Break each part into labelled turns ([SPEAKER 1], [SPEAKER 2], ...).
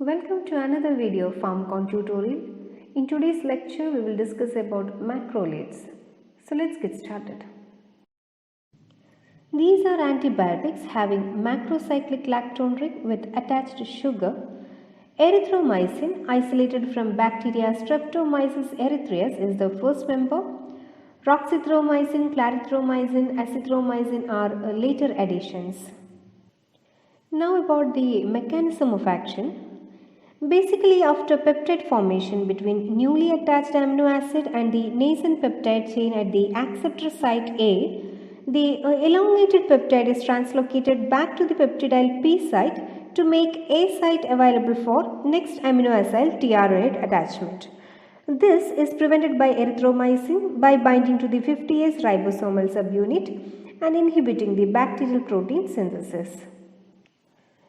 [SPEAKER 1] Welcome to another video of PharmCon tutorial. In today's lecture, we will discuss about macrolides. So let's get started. These are antibiotics having macrocyclic lactone ring with attached sugar. Erythromycin, isolated from bacteria Streptomyces erythraeus, is the first member. Roxithromycin, clarithromycin, azithromycin are later additions. Now about the mechanism of action. Basically, after peptide formation between newly attached amino acid and the nascent peptide chain at the acceptor site A, the elongated peptide is translocated back to the peptidyl P site to make A site available for next amino acyl tRNA attachment. This is prevented by erythromycin by binding to the 50S ribosomal subunit and inhibiting the bacterial protein synthesis.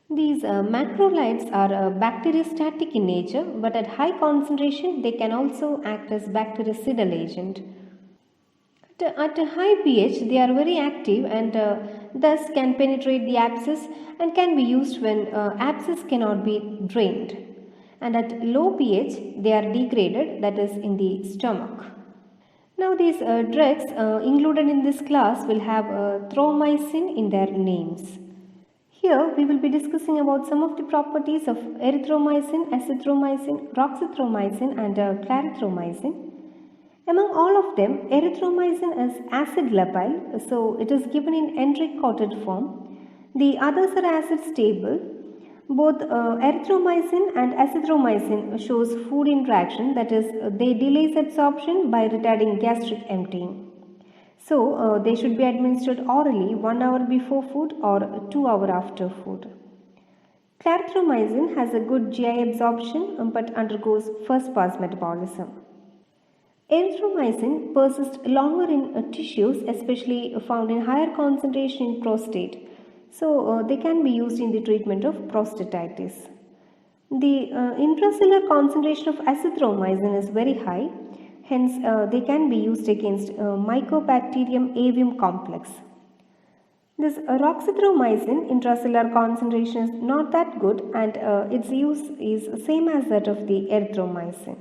[SPEAKER 1] These macrolides are bacteriostatic in nature, but at high concentration they can also act as bactericidal agent. At a high pH they are very active and thus can penetrate the abscess and can be used when abscess cannot be drained. And at low pH they are degraded, that is in the stomach. Now these drugs included in this class will have thromycin in their names. Here we will be discussing about some of the properties of erythromycin, azithromycin, roxithromycin and clarithromycin. Among all of them, erythromycin is acid labile, so it is given in enteric coated form. The others are acid stable. Both erythromycin and azithromycin shows food interaction, that is they delays absorption by retarding gastric emptying. So, they should be administered orally 1 hour before food or 2 hours after food. Clarithromycin has a good GI absorption but undergoes first pass metabolism. Erythromycin persists longer in tissues, especially found in higher concentration in prostate. So, they can be used in the treatment of prostatitis. The intracellular concentration of azithromycin is very high. Hence, they can be used against Mycobacterium avium complex. This roxithromycin intracellular concentration is not that good and its use is same as that of the erythromycin.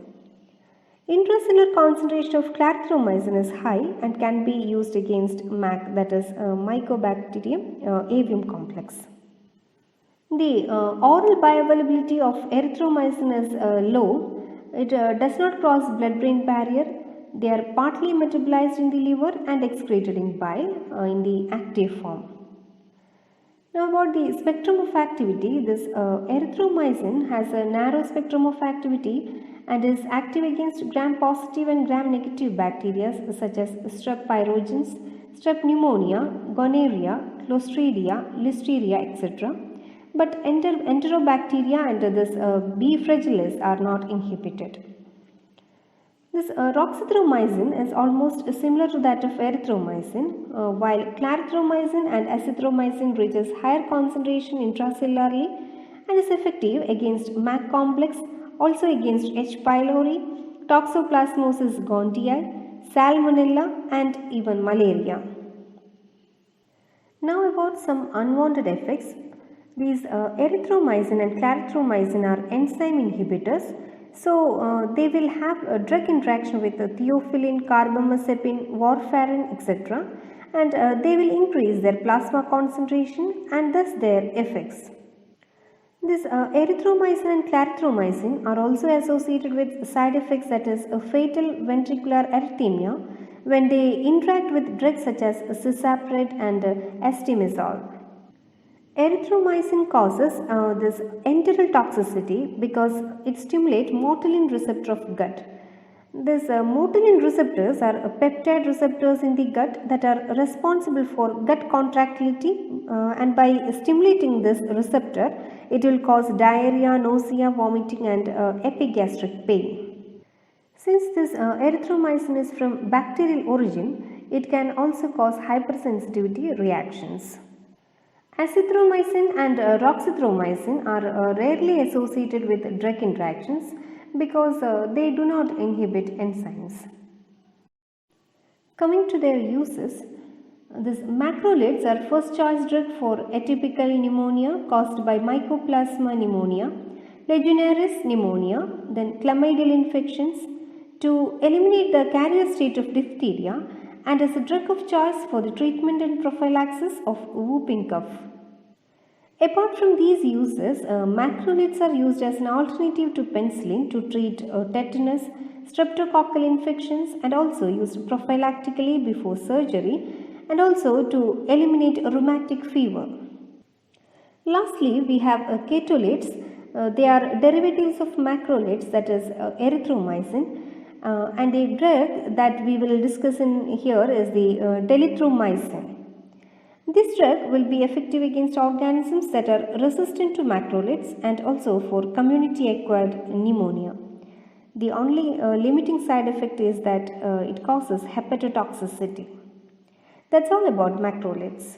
[SPEAKER 1] Intracellular concentration of clarithromycin is high and can be used against MAC, that is Mycobacterium avium complex. The oral bioavailability of erythromycin is low. It does not cross blood-brain barrier. They are partly metabolized in the liver and excreted in bile in the active form. Now about the spectrum of activity, this erythromycin has a narrow spectrum of activity and is active against gram-positive and gram-negative bacteria such as Strep pyrogens, Strep pneumonia, gonorrhea, Clostridia, Listeria, etc. But enterobacteria and this B. fragilis are not inhibited. This roxithromycin is almost similar to that of erythromycin, while clarithromycin and azithromycin reaches higher concentration intracellularly and is effective against MAC complex, also against H. pylori, Toxoplasmosis gondii, Salmonella and even malaria. Now about some unwanted effects. These erythromycin and clarithromycin are enzyme inhibitors, so they will have a drug interaction with theophylline, carbamazepine, warfarin, etc. and they will increase their plasma concentration and thus their effects. This erythromycin and clarithromycin are also associated with side effects, that is a fatal ventricular arrhythmia when they interact with drugs such as cisapride and estimizole. Erythromycin causes this enteral toxicity because it stimulates motilin receptor of gut. These motilin receptors are peptide receptors in the gut that are responsible for gut contractility and by stimulating this receptor, it will cause diarrhea, nausea, vomiting and epigastric pain. Since this erythromycin is from bacterial origin, it can also cause hypersensitivity reactions. Azithromycin and roxithromycin are rarely associated with drug interactions because they do not inhibit enzymes. Coming to their uses, these macrolides are first choice drug for atypical pneumonia caused by Mycoplasma pneumonia. Legionnaires pneumonia, then chlamydial infections, to eliminate the carrier state of diphtheria, and as a drug of choice for the treatment and prophylaxis of whooping cough. Apart from these uses, macrolides are used as an alternative to penicillin to treat tetanus, streptococcal infections, and also used prophylactically before surgery, and also to eliminate rheumatic fever. Lastly, we have ketolates. They are derivatives of macrolides, that is erythromycin, and the drug that we will discuss in here is the telithromycin. This drug will be effective against organisms that are resistant to macrolides and also for community acquired pneumonia. The only limiting side effect is that it causes hepatotoxicity. That's all about macrolides.